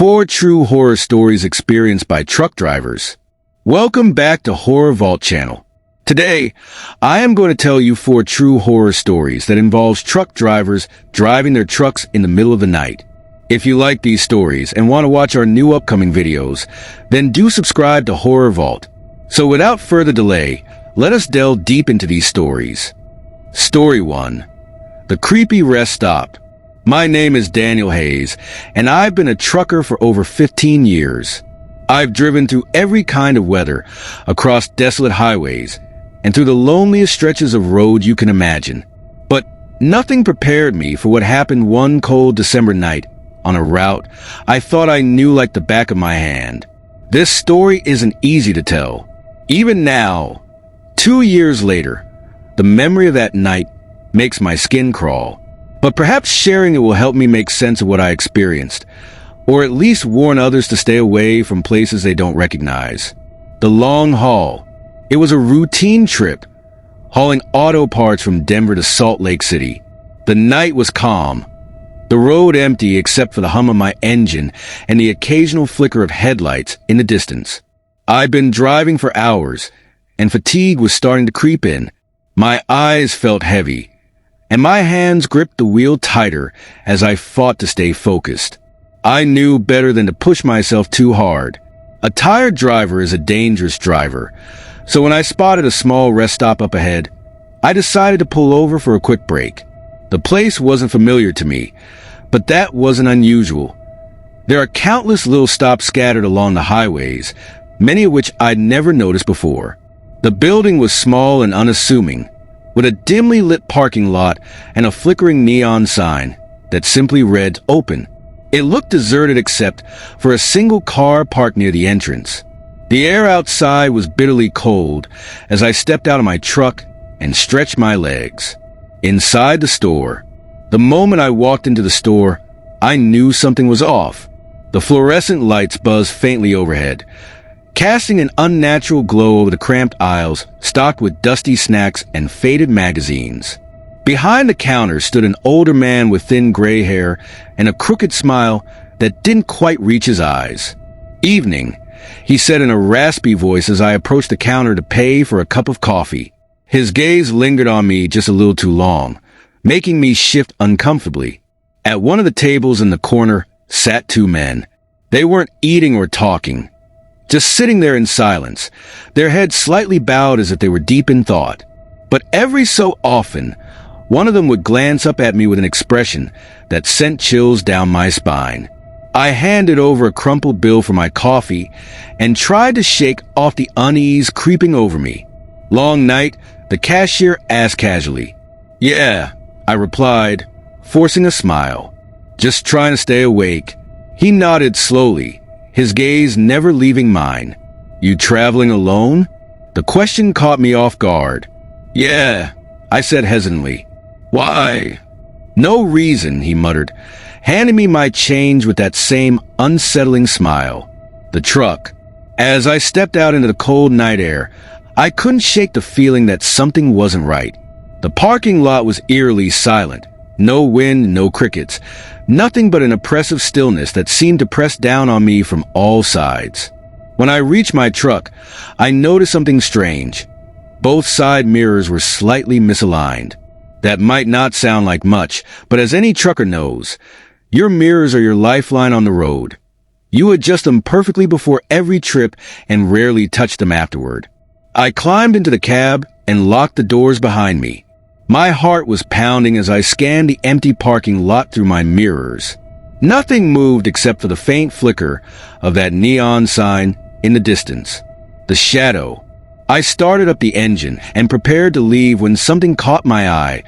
4 true horror stories experienced by truck drivers. Welcome back to Horror Vault channel. Today, I am going to tell you 4 true horror stories that involves truck drivers driving their trucks in the middle of the night. If you like these stories and want to watch our new upcoming videos, then do subscribe to Horror Vault. So without further delay, let us delve deep into these stories. Story 1. The Creepy Rest Stop. My name is Daniel Hayes, and I've been a trucker for over 15 years. I've driven through every kind of weather, across desolate highways, and through the loneliest stretches of road you can imagine. But nothing prepared me for what happened one cold December night on a route I thought I knew like the back of my hand. This story isn't easy to tell. Even now, 2 years later, the memory of that night makes my skin crawl. But perhaps sharing it will help me make sense of what I experienced, or at least warn others to stay away from places they don't recognize. The long haul. It was a routine trip, hauling auto parts from Denver to Salt Lake City. The night was calm, the road empty except for the hum of my engine and the occasional flicker of headlights in the distance. I'd been driving for hours, and fatigue was starting to creep in. My eyes felt heavy, and my hands gripped the wheel tighter as I fought to stay focused. I knew better than to push myself too hard. A tired driver is a dangerous driver, so when I spotted a small rest stop up ahead, I decided to pull over for a quick break. The place wasn't familiar to me, but that wasn't unusual. There are countless little stops scattered along the highways, many of which I'd never noticed before. The building was small and unassuming, with a dimly lit parking lot and a flickering neon sign that simply read "Open." It looked deserted except for a single car parked near the entrance. The air outside was bitterly cold as I stepped out of my truck and stretched my legs. Inside the store, the moment I walked into the store, I knew something was off. The fluorescent lights buzzed faintly overhead, casting an unnatural glow over the cramped aisles stocked with dusty snacks and faded magazines. Behind the counter stood an older man with thin gray hair and a crooked smile that didn't quite reach his eyes. "Evening," he said in a raspy voice as I approached the counter to pay for a cup of coffee. His gaze lingered on me just a little too long, making me shift uncomfortably. At one of the tables in the corner sat 2 men. They weren't eating or talking, just sitting there in silence, their heads slightly bowed as if they were deep in thought. But every so often, one of them would glance up at me with an expression that sent chills down my spine. I handed over a crumpled bill for my coffee and tried to shake off the unease creeping over me. "Long night?" the cashier asked casually. "Yeah," I replied, forcing a smile. "Just trying to stay awake." He nodded slowly, his gaze never leaving mine. "You traveling alone?" The question caught me off guard. "Yeah," I said hesitantly. "Why?" "No reason," he muttered, handing me my change with that same unsettling smile. The truck. As I stepped out into the cold night air, I couldn't shake the feeling that something wasn't right. The parking lot was eerily silent. No wind, no crickets. Nothing but an oppressive stillness that seemed to press down on me from all sides. When I reached my truck, I noticed something strange. Both side mirrors were slightly misaligned. That might not sound like much, but as any trucker knows, your mirrors are your lifeline on the road. You adjust them perfectly before every trip and rarely touch them afterward. I climbed into the cab and locked the doors behind me. My heart was pounding as I scanned the empty parking lot through my mirrors. Nothing moved except for the faint flicker of that neon sign in the distance. The shadow. I started up the engine and prepared to leave when something caught my eye,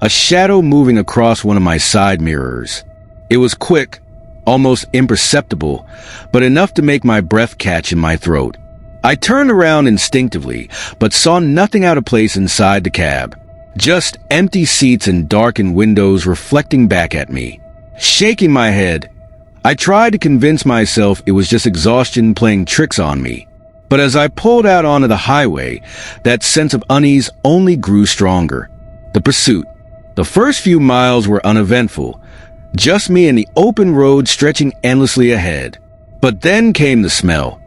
a shadow moving across one of my side mirrors. It was quick, almost imperceptible, but enough to make my breath catch in my throat. I turned around instinctively, but saw nothing out of place inside the cab. Just empty seats and darkened windows reflecting back at me. Shaking my head, I tried to convince myself it was just exhaustion playing tricks on me. But as I pulled out onto the highway, that sense of unease only grew stronger. The pursuit. The first few miles were uneventful. Just me and the open road stretching endlessly ahead. But then came the smell.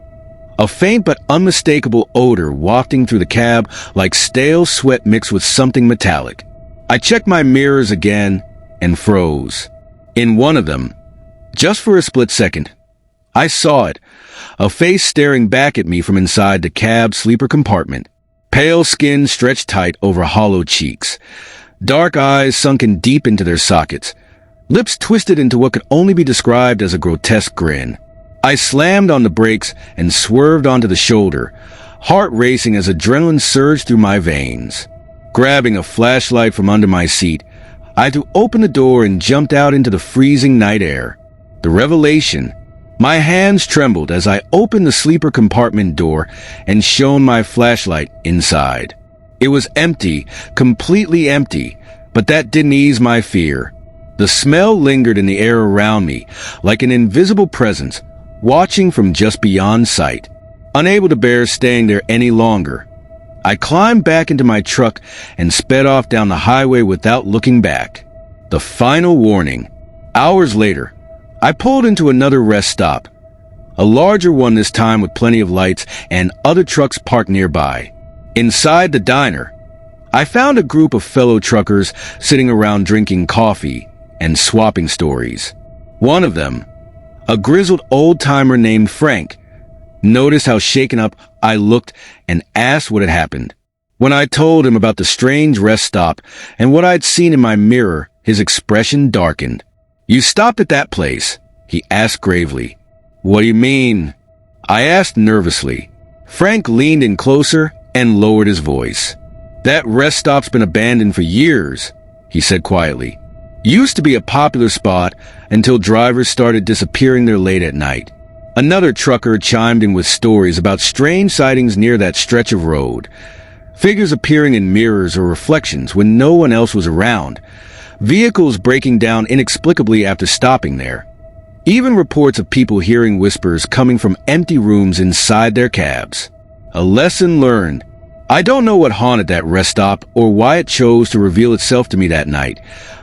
A faint but unmistakable odor wafting through the cab like stale sweat mixed with something metallic. I checked my mirrors again and froze. In one of them, just for a split second, I saw it, a face staring back at me from inside the cab sleeper compartment. Pale skin stretched tight over hollow cheeks. Dark eyes sunken deep into their sockets. Lips twisted into what could only be described as a grotesque grin. I slammed on the brakes and swerved onto the shoulder, heart racing as adrenaline surged through my veins. Grabbing a flashlight from under my seat, I threw open the door and jumped out into the freezing night air. The revelation. My hands trembled as I opened the sleeper compartment door and shone my flashlight inside. It was empty, completely empty, but that didn't ease my fear. The smell lingered in the air around me, like an invisible presence, watching from just beyond sight. Unable to bear staying there any longer, I climbed back into my truck and sped off down the highway without looking back. The final warning. Hours later, I pulled into another rest stop, a larger one this time with plenty of lights and other trucks parked nearby. Inside the diner, I found a group of fellow truckers sitting around drinking coffee and swapping stories. One of them, a grizzled old-timer named Frank, noticed how shaken up I looked and asked what had happened. When I told him about the strange rest stop and what I'd seen in my mirror, his expression darkened. "You stopped at that place?" he asked gravely. "What do you mean?" I asked nervously. Frank leaned in closer and lowered his voice. "That rest stop's been abandoned for years," he said quietly. "Used to be a popular spot until drivers started disappearing there late at night." Another trucker chimed in with stories about strange sightings near that stretch of road. Figures appearing in mirrors or reflections when no one else was around. Vehicles breaking down inexplicably after stopping there. Even reports of people hearing whispers coming from empty rooms inside their cabs. A lesson learned. I don't know what haunted that rest stop or why it chose to reveal itself to me that night,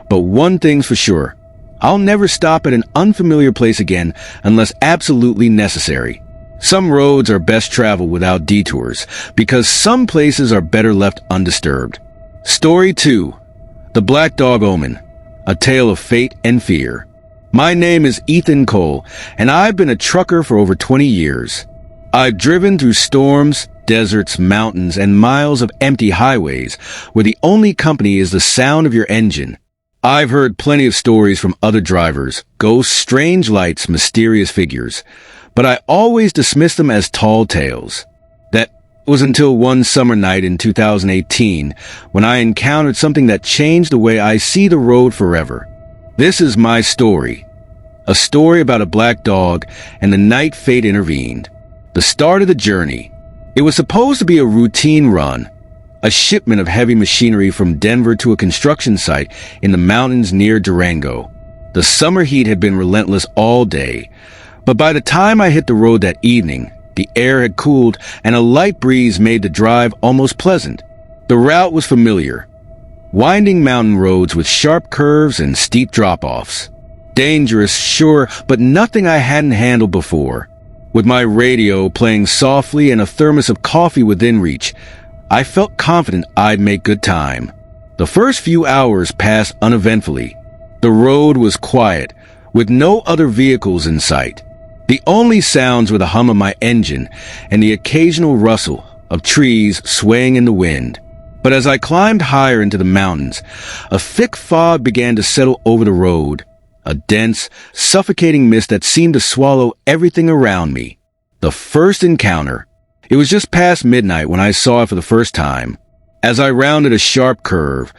but one thing's for sure. I'll never stop at an unfamiliar place again unless absolutely necessary. Some roads are best traveled without detours, because some places are better left undisturbed. Story 2. The Black Dog Omen. A tale of fate and fear. My name is Ethan Cole, and I've been a trucker for over 20 years. I've driven through storms, deserts, mountains, and miles of empty highways, where the only company is the sound of your engine. I've heard plenty of stories from other drivers, ghosts, strange lights, mysterious figures, but I always dismissed them as tall tales. That was until one summer night in 2018, when I encountered something that changed the way I see the road forever. This is my story. A story about a black dog and the night fate intervened. The start of the journey. It was supposed to be a routine run, a shipment of heavy machinery from Denver to a construction site in the mountains near Durango. The summer heat had been relentless all day, but by the time I hit the road that evening, the air had cooled and a light breeze made the drive almost pleasant. The route was familiar. Winding mountain roads with sharp curves and steep drop-offs. Dangerous, sure, but nothing I hadn't handled before. With my radio playing softly and a thermos of coffee within reach, I felt confident I'd make good time. The first few hours passed uneventfully. The road was quiet, with no other vehicles in sight. The only sounds were the hum of my engine and the occasional rustle of trees swaying in the wind. But as I climbed higher into the mountains, a thick fog began to settle over the road, a dense, suffocating mist that seemed to swallow everything around me. The first encounter. It was just past midnight when I saw it for the first time. As I rounded a sharp curve,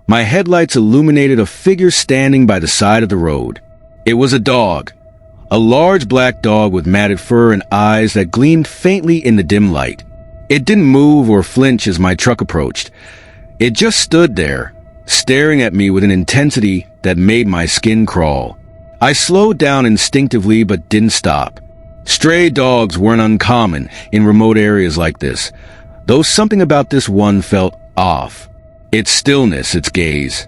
my headlights illuminated a figure standing by the side of the road. It was a dog. A large black dog with matted fur and eyes that gleamed faintly in the dim light. It didn't move or flinch as my truck approached. It just stood there, staring at me with an intensity that made my skin crawl. I slowed down instinctively but didn't stop. Stray dogs weren't uncommon in remote areas like this, though something about this one felt off. Its stillness, its gaze.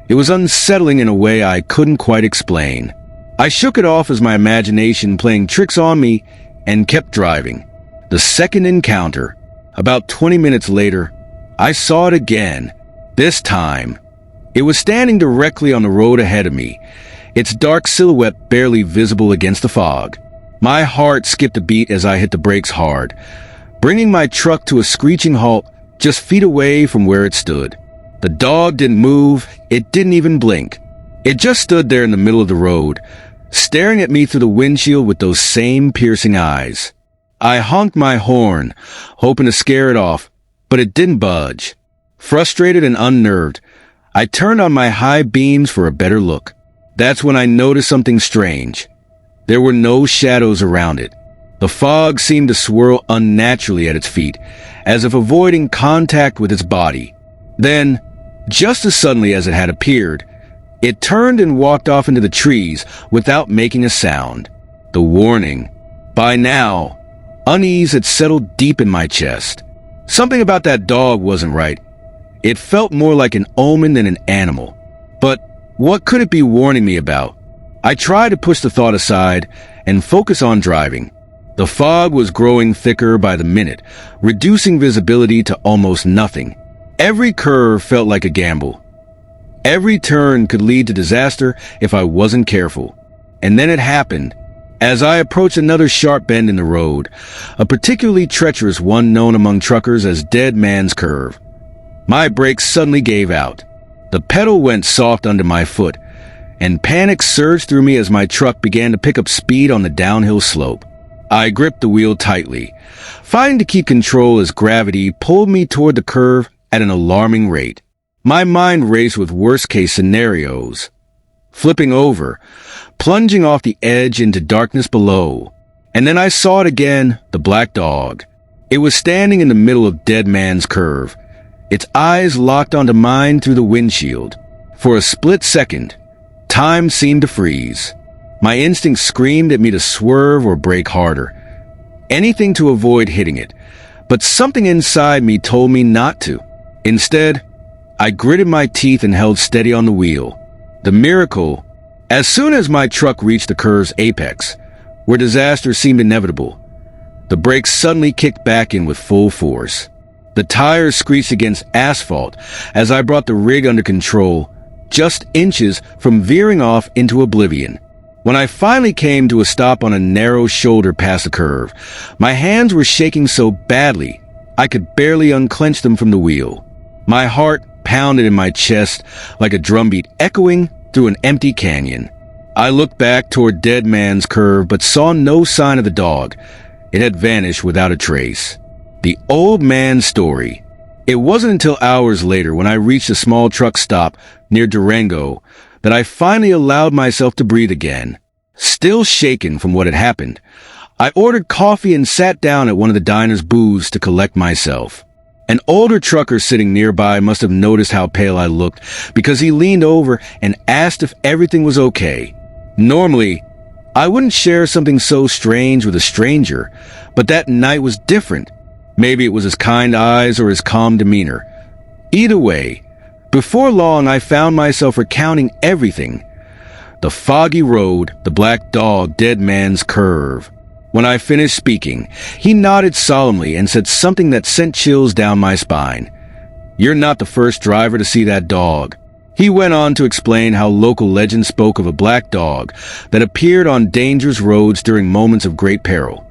It was unsettling in a way I couldn't quite explain. I shook it off as my imagination playing tricks on me and kept driving. The second encounter, about 20 minutes later, I saw it again. This time, it was standing directly on the road ahead of me, its dark silhouette barely visible against the fog. My heart skipped a beat as I hit the brakes hard, bringing my truck to a screeching halt just feet away from where it stood. The dog didn't move, it didn't even blink. It just stood there in the middle of the road, staring at me through the windshield with those same piercing eyes. I honked my horn, hoping to scare it off, but it didn't budge. Frustrated and unnerved, I turned on my high beams for a better look. That's when I noticed something strange. There were no shadows around it. The fog seemed to swirl unnaturally at its feet, as if avoiding contact with its body. Then, just as suddenly as it had appeared, it turned and walked off into the trees without making a sound. The warning. By now, unease had settled deep in my chest. Something about that dog wasn't right. It felt more like an omen than an animal. But what could it be warning me about? I tried to push the thought aside and focus on driving. The fog was growing thicker by the minute, reducing visibility to almost nothing. Every curve felt like a gamble. Every turn could lead to disaster if I wasn't careful. And then it happened. As I approached another sharp bend in the road, a particularly treacherous one known among truckers as Dead Man's Curve, my brakes suddenly gave out. The pedal went soft under my foot, and panic surged through me as my truck began to pick up speed on the downhill slope. I gripped the wheel tightly, fighting to keep control as gravity pulled me toward the curve at an alarming rate. My mind raced with worst-case scenarios. Flipping over, plunging off the edge into darkness below. And then I saw it again, the black dog. It was standing in the middle of Dead Man's Curve, its eyes locked onto mine through the windshield. For a split second, time seemed to freeze. My instincts screamed at me to swerve or brake harder, anything to avoid hitting it, but something inside me told me not to. Instead, I gritted my teeth and held steady on the wheel. The miracle, as soon as my truck reached the curve's apex, where disaster seemed inevitable, the brakes suddenly kicked back in with full force. The tires screeched against asphalt as I brought the rig under control, just inches from veering off into oblivion. When I finally came to a stop on a narrow shoulder past the curve, my hands were shaking so badly I could barely unclench them from the wheel. My heart pounded in my chest like a drumbeat echoing through an empty canyon. I looked back toward Dead Man's Curve but saw no sign of the dog. It had vanished without a trace. The old man's story. It wasn't until hours later when I reached a small truck stop near Durango that I finally allowed myself to breathe again. Still shaken from what had happened, I ordered coffee and sat down at one of the diner's booths to collect myself. An older trucker sitting nearby must have noticed how pale I looked because he leaned over and asked if everything was okay. Normally, I wouldn't share something so strange with a stranger, but that night was different. Maybe it was his kind eyes or his calm demeanor. Either way, before long I found myself recounting everything. The foggy road, the black dog, Dead Man's Curve. When I finished speaking, he nodded solemnly and said something that sent chills down my spine. "You're not the first driver to see that dog." He went on to explain how local legend spoke of a black dog that appeared on dangerous roads during moments of great peril.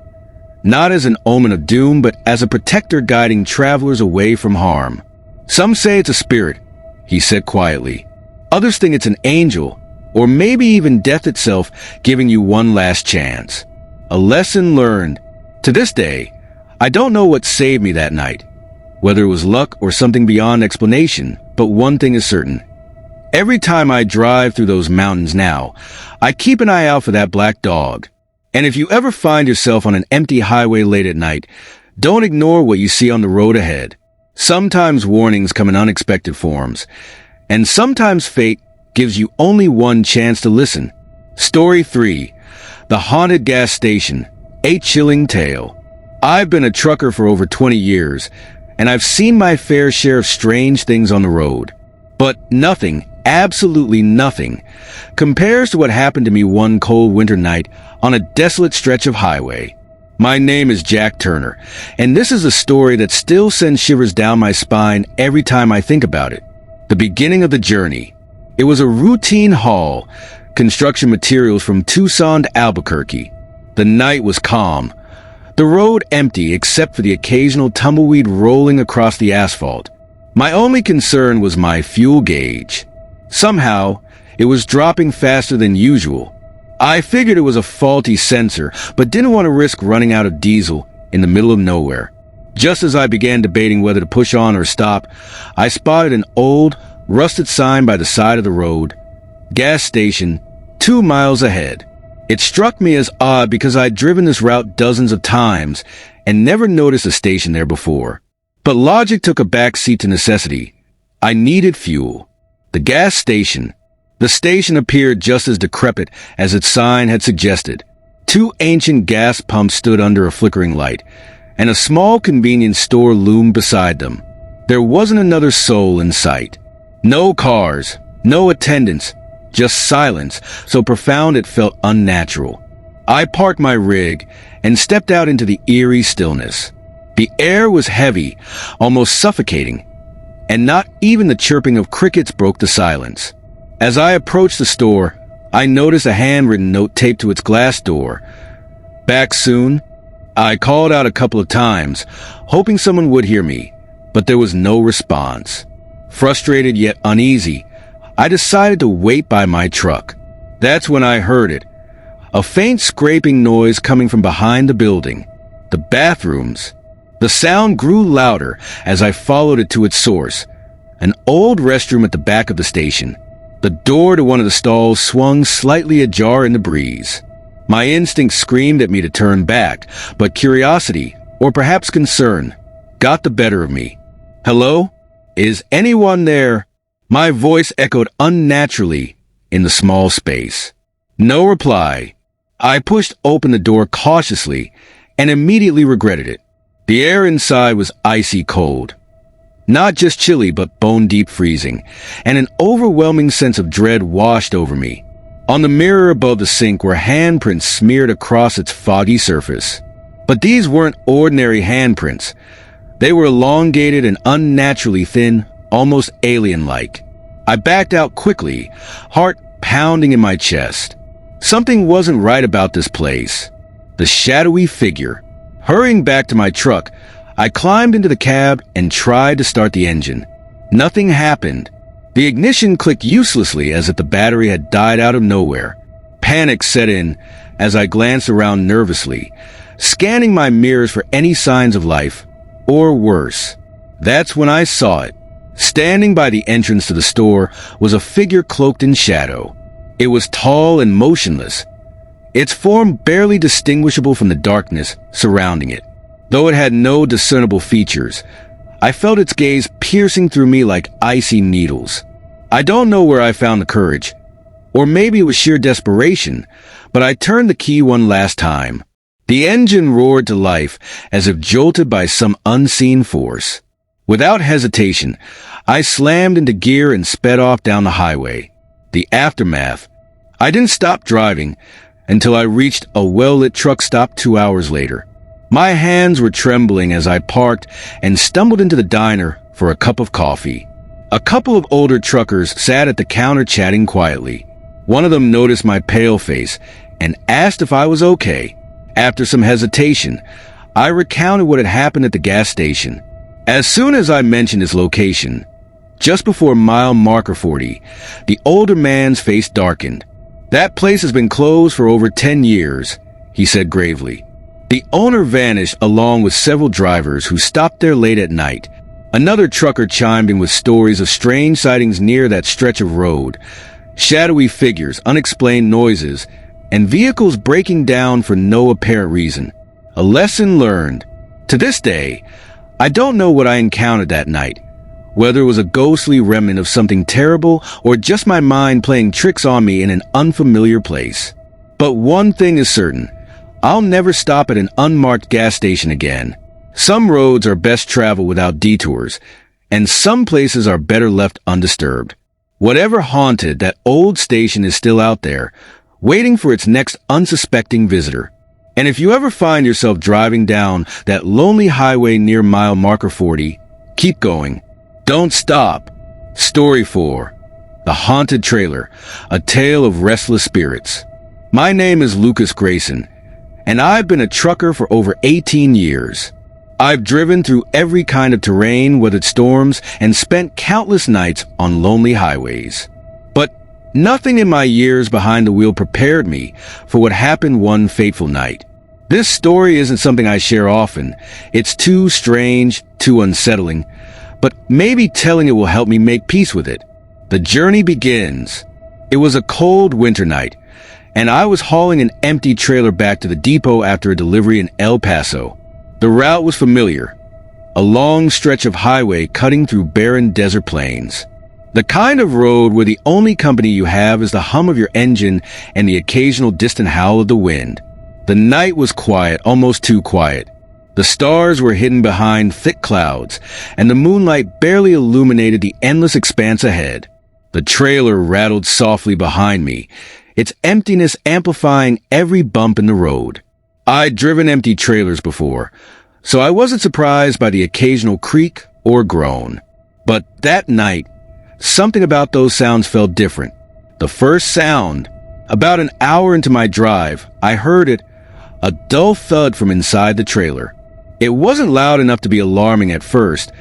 Not as an omen of doom, but as a protector guiding travelers away from harm. "Some say it's a spirit," he said quietly. "Others think it's an angel, or maybe even death itself giving you one last chance." A lesson learned. To this day, I don't know what saved me that night, whether it was luck or something beyond explanation, but one thing is certain. Every time I drive through those mountains now, I keep an eye out for that black dog. And if you ever find yourself on an empty highway late at night, don't ignore what you see on the road ahead. Sometimes warnings come in unexpected forms, and sometimes fate gives you only one chance to listen. Story 3. The Haunted Gas Station. A chilling tale. I've been a trucker for over 20 years, and I've seen my fair share of strange things on the road. But nothing, absolutely nothing, compares to what happened to me one cold winter night on a desolate stretch of highway. My name is Jack Turner, and this is a story that still sends shivers down my spine every time I think about it. The beginning of the journey. It was a routine haul, construction materials from Tucson to Albuquerque. The night was calm. The road empty except for the occasional tumbleweed rolling across the asphalt. My only concern was my fuel gauge. Somehow, it was dropping faster than usual. I figured it was a faulty sensor, but didn't want to risk running out of diesel in the middle of nowhere. Just as I began debating whether to push on or stop, I spotted an old, rusted sign by the side of the road. Gas station, 2 miles ahead. It struck me as odd because I'd driven this route dozens of times and never noticed a station there before. But logic took a back seat to necessity. I needed fuel. The gas station. The station appeared just as decrepit as its sign had suggested. 2 ancient gas pumps stood under a flickering light, and a small convenience store loomed beside them. There wasn't another soul in sight. No cars, no attendants, just silence, so profound it felt unnatural. I parked my rig and stepped out into the eerie stillness. The air was heavy, almost suffocating, and not even the chirping of crickets broke the silence. As I approached the store, I noticed a handwritten note taped to its glass door. Back soon. I called out a couple of times, hoping someone would hear me, but there was no response. Frustrated yet uneasy, I decided to wait by my truck. That's when I heard it. A faint scraping noise coming from behind the building. The bathrooms. The sound grew louder as I followed it to its source. An old restroom at the back of the station. The door to one of the stalls swung slightly ajar in the breeze. My instinct screamed at me to turn back, but curiosity, or perhaps concern, got the better of me. Hello? Is anyone there? My voice echoed unnaturally in the small space. No reply. I pushed open the door cautiously and immediately regretted it. The air inside was icy cold. Not just chilly, but bone-deep freezing, and an overwhelming sense of dread washed over me. On the mirror above the sink were handprints smeared across its foggy surface. But these weren't ordinary handprints. They were elongated and unnaturally thin, almost alien-like. I backed out quickly, heart pounding in my chest. Something wasn't right about this place. The shadowy figure. Hurrying back to my truck, I climbed into the cab and tried to start the engine. Nothing happened. The ignition clicked uselessly as if the battery had died out of nowhere. Panic set in as I glanced around nervously, scanning my mirrors for any signs of life, or worse. That's when I saw it. Standing by the entrance to the store was a figure cloaked in shadow. It was tall and motionless, its form barely distinguishable from the darkness surrounding it. Though it had no discernible features, I felt its gaze piercing through me like icy needles. I don't know where I found the courage, or maybe it was sheer desperation, but I turned the key one last time. The engine roared to life as if jolted by some unseen force. Without hesitation, I slammed into gear and sped off down the highway. The aftermath. I didn't stop driving until I reached a well-lit truck stop 2 hours later. My hands were trembling as I parked and stumbled into the diner for a cup of coffee. A couple of older truckers sat at the counter chatting quietly. One of them noticed my pale face and asked if I was okay. After some hesitation, I recounted what had happened at the gas station. As soon as I mentioned its location, just before mile marker 40, the older man's face darkened. "That place has been closed for over 10 years, he said gravely. The owner vanished along with several drivers who stopped there late at night. Another trucker chimed in with stories of strange sightings near that stretch of road, shadowy figures, unexplained noises, and vehicles breaking down for no apparent reason. A lesson learned. To this day, I don't know what I encountered that night, whether it was a ghostly remnant of something terrible or just my mind playing tricks on me in an unfamiliar place. But one thing is certain, I'll never stop at an unmarked gas station again. Some roads are best traveled without detours, and some places are better left undisturbed. Whatever haunted that old station is still out there, waiting for its next unsuspecting visitor. And if you ever find yourself driving down that lonely highway near mile marker 40, keep going. Don't stop. Story 4. The Haunted Trailer, a tale of restless spirits. My name is Lucas Grayson, and I've been a trucker for over 18 years. I've driven through every kind of terrain, weathered storms, and spent countless nights on lonely highways. But nothing in my years behind the wheel prepared me for what happened one fateful night. This story isn't something I share often. It's too strange, too unsettling, but maybe telling it will help me make peace with it. The journey begins. It was a cold winter night, and I was hauling an empty trailer back to the depot after a delivery in El Paso. The route was familiar, a long stretch of highway cutting through barren desert plains. The kind of road where the only company you have is the hum of your engine and the occasional distant howl of the wind. The night was quiet, almost too quiet. The stars were hidden behind thick clouds, and the moonlight barely illuminated the endless expanse ahead. The trailer rattled softly behind me, its emptiness amplifying every bump in the road. I'd driven empty trailers before, so I wasn't surprised by the occasional creak or groan. But that night, something about those sounds felt different. The first sound, about an hour into my drive, I heard it, a dull thud from inside the trailer. It wasn't loud enough to be alarming at first,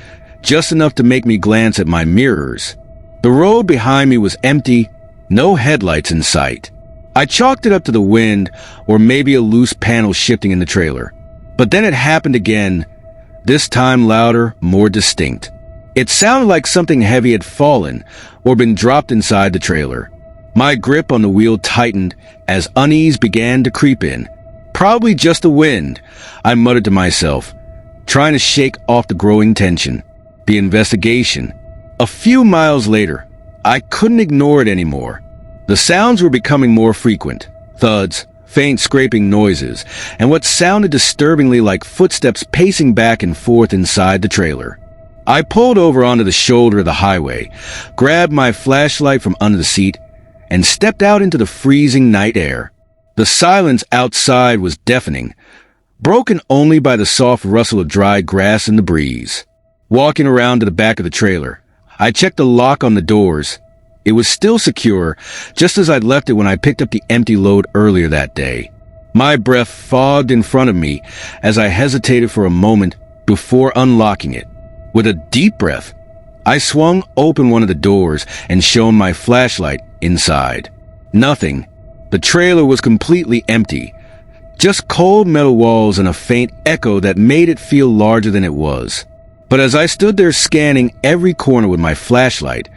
just enough to make me glance at my mirrors. The road behind me was empty, no headlights in sight. I chalked it up to the wind, or maybe a loose panel shifting in the trailer. But then it happened again, this time louder, more distinct. It sounded like something heavy had fallen, or been dropped inside the trailer. My grip on the wheel tightened as unease began to creep in. Probably just the wind, I muttered to myself, trying to shake off the growing tension. The investigation. A few miles later, I couldn't ignore it anymore. The sounds were becoming more frequent. Thuds, faint scraping noises, and what sounded disturbingly like footsteps pacing back and forth inside the trailer. I pulled over onto the shoulder of the highway, grabbed my flashlight from under the seat, and stepped out into the freezing night air. The silence outside was deafening, broken only by the soft rustle of dry grass in the breeze. Walking around to the back of the trailer, I checked the lock on the doors. It was still secure, just as I'd left it when I picked up the empty load earlier that day. My breath fogged in front of me as I hesitated for a moment before unlocking it. With a deep breath, I swung open one of the doors and shone my flashlight inside. Nothing. The trailer was completely empty. Just cold metal walls and a faint echo that made it feel larger than it was. But as I stood there scanning every corner with my flashlight,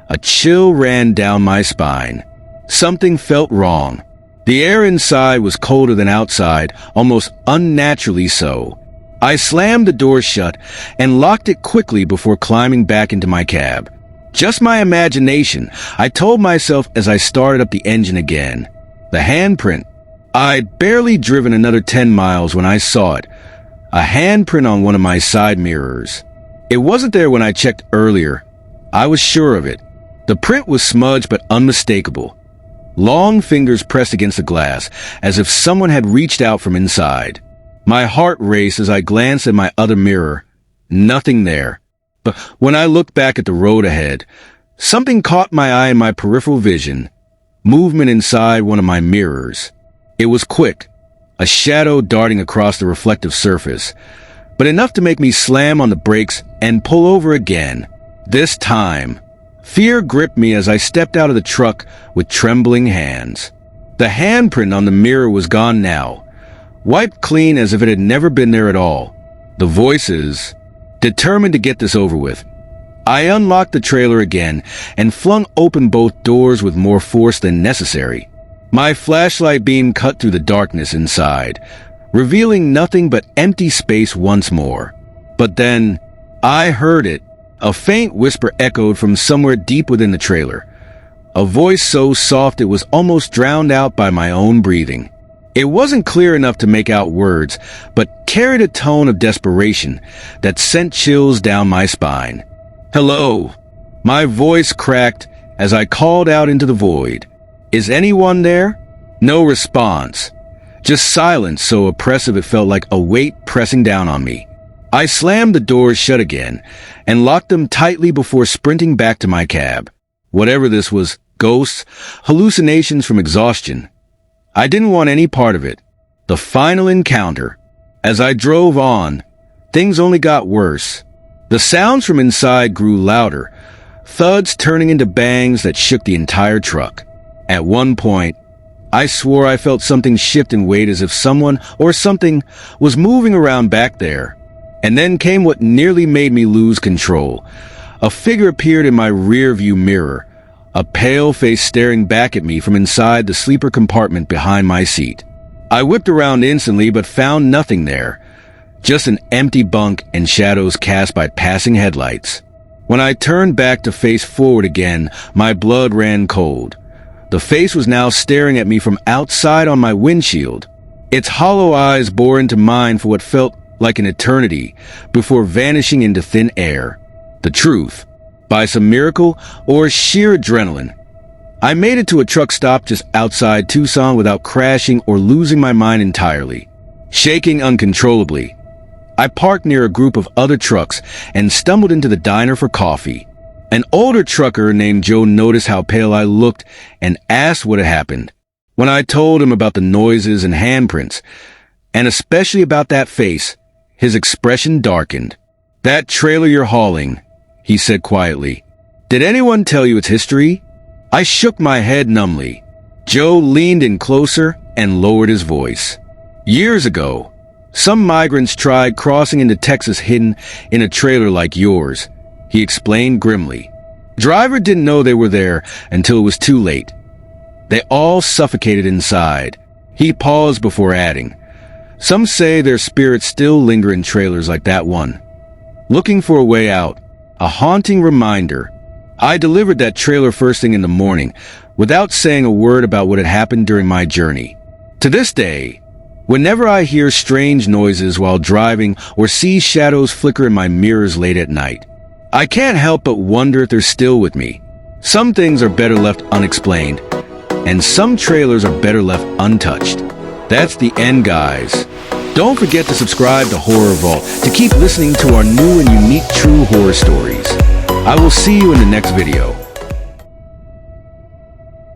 a chill ran down my spine. Something felt wrong. The air inside was colder than outside, almost unnaturally so. I slammed the door shut and locked it quickly before climbing back into my cab. Just my imagination, I told myself as I started up the engine again. The handprint. I'd barely driven another 10 miles when I saw it. A handprint on one of my side mirrors. It wasn't there when I checked earlier. I was sure of it. The print was smudged but unmistakable. Long fingers pressed against the glass, as if someone had reached out from inside. My heart raced as I glanced at my other mirror. Nothing there. But when I looked back at the road ahead, something caught my eye in my peripheral vision. Movement inside one of my mirrors. It was quick, a shadow darting across the reflective surface, but enough to make me slam on the brakes and pull over again. This time, fear gripped me as I stepped out of the truck with trembling hands. The handprint on the mirror was gone now, wiped clean as if it had never been there at all. The voices, determined to get this over with. I unlocked the trailer again and flung open both doors with more force than necessary. My flashlight beam cut through the darkness inside, revealing nothing but empty space once more. But then, I heard it. A faint whisper echoed from somewhere deep within the trailer. A voice so soft it was almost drowned out by my own breathing. It wasn't clear enough to make out words, but carried a tone of desperation that sent chills down my spine. "Hello." My voice cracked as I called out into the void. "Is anyone there?" No response. Just silence so oppressive it felt like a weight pressing down on me. I slammed the doors shut again and locked them tightly before sprinting back to my cab. Whatever this was, ghosts, hallucinations from exhaustion, I didn't want any part of it. The final encounter. As I drove on, things only got worse. The sounds from inside grew louder, thuds turning into bangs that shook the entire truck. At one point, I swore I felt something shift in weight as if someone or something was moving around back there. And then came what nearly made me lose control. A figure appeared in my rear-view mirror, a pale face staring back at me from inside the sleeper compartment behind my seat. I whipped around instantly but found nothing there, just an empty bunk and shadows cast by passing headlights. When I turned back to face forward again, my blood ran cold. The face was now staring at me from outside on my windshield. Its hollow eyes bore into mine for what felt like an eternity before vanishing into thin air. The truth, by some miracle or sheer adrenaline, I made it to a truck stop just outside Tucson without crashing or losing my mind entirely. Shaking uncontrollably, I parked near a group of other trucks and stumbled into the diner for coffee. An older trucker named Joe noticed how pale I looked and asked what had happened. When I told him about the noises and handprints, and especially about that face, his expression darkened. "That trailer you're hauling," he said quietly. "Did anyone tell you its history?" I shook my head numbly. Joe leaned in closer and lowered his voice. "Years ago, some migrants tried crossing into Texas hidden in a trailer like yours," he explained grimly. "Driver didn't know they were there until it was too late. They all suffocated inside." He paused before adding, "Some say their spirits still linger in trailers like that one, looking for a way out, a haunting reminder." I delivered that trailer first thing in the morning, without saying a word about what had happened during my journey. To this day, whenever I hear strange noises while driving or see shadows flicker in my mirrors late at night, I can't help but wonder if they're still with me. Some things are better left unexplained, and some trailers are better left untouched. That's the end, guys. Don't forget to subscribe to Horror Vault to keep listening to our new and unique true horror stories. I will see you in the next video.